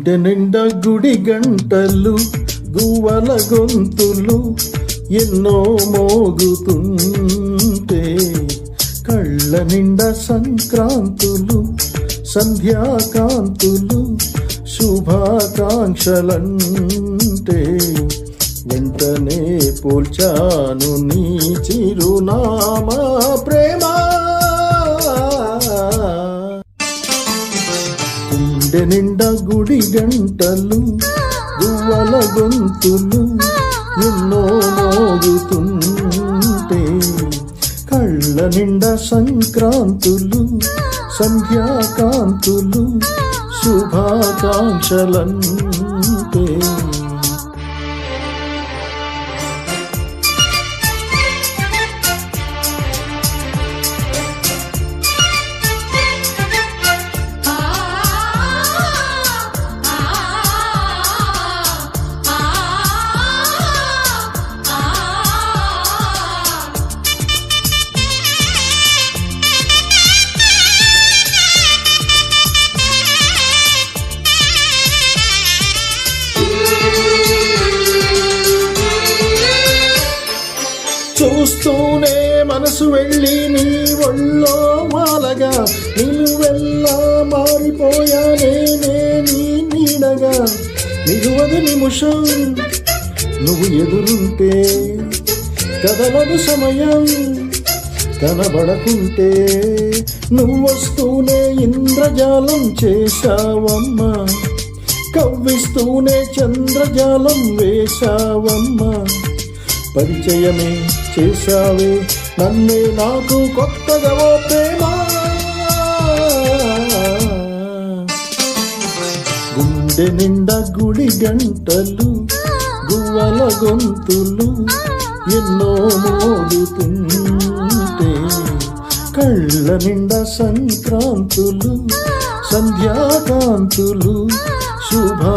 గుండె నిండా గుడి గంటలు గువ్వల గొంతులు ఎన్నో మోగుతుంటే కళ్ళ నిండా సంక్రాంతులు సంధ్యాకాంతులు శుభాకాంక్షలంటే వెంటనే పోల్చాను నీ చిరునామా ప్రేమ. గుండె నిండా గుడి గంటలు గువ్వల గొంతులు ఎన్నో మోగుతుంటే కళ్ళ నిండా సంక్రాంతులు సంధ్యాకాంతులు శుభాకాంక్షలంటే చూస్తూనే మనసు వెళ్ళి నీ ఒళ్ళో మాలగా నిలువెల్లా మారిపోయానే నీ నీడగా నిలువదు నిమిషం నువ్వు ఎదురుంటే కదలదు సమయం కనబడకుంటే నువ్వొస్తూనే ఇంద్రజాలం చేశావమ్మా కవ్విస్తూనే చంద్రజాలం వేశావమ్మా పరిచయమే చేశావే నన్నే నాకు కొత్తగా ఓ ప్రేమ. గుండె నిండా గుడి గంటలు గువ్వల గొంతులు ఎన్నో మోగుతుంటే కళ్ళ నిండా సంక్రాంతులు సంధ్యాకాంతులు శుభాకాంక్షలంటే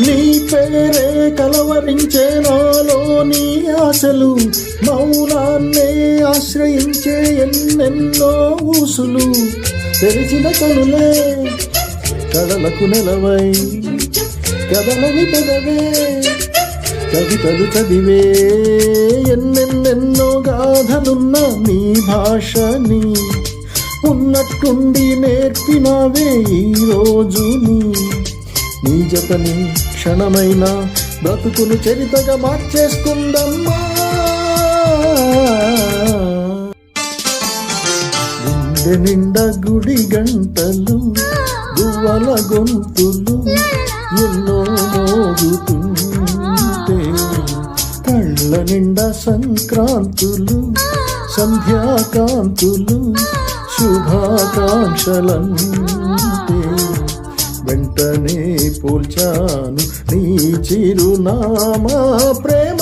నీ పేరే కలవరించే నాలోని ఆశలు మౌనాన్నే ఆశ్రయించే ఎన్నెన్నో ఊసులు తెరిచిన కనులే కడలకు నెలవై కదలని పెదవే కవితలు చదివే ఎన్నెన్నెన్నో గాథలున్న నీ భాషని ఉన్నట్టుండి నేర్పినవే ఈ రోజుని నీ జతని క్షణమైనా బ్రతుకును చరితగా మార్చేస్తుందమ్మా. గుండె నిండా గుడి గంటలు గువ్వల గొంతులు ఎన్నో మోగుతుంటే కళ్ళ నిండా సంక్రాంతులు సంధ్యాకాంతులు శుభాకాంక్షలంటే వెంటనే పోల్చాను నీ చిరునామా ప్రేమ.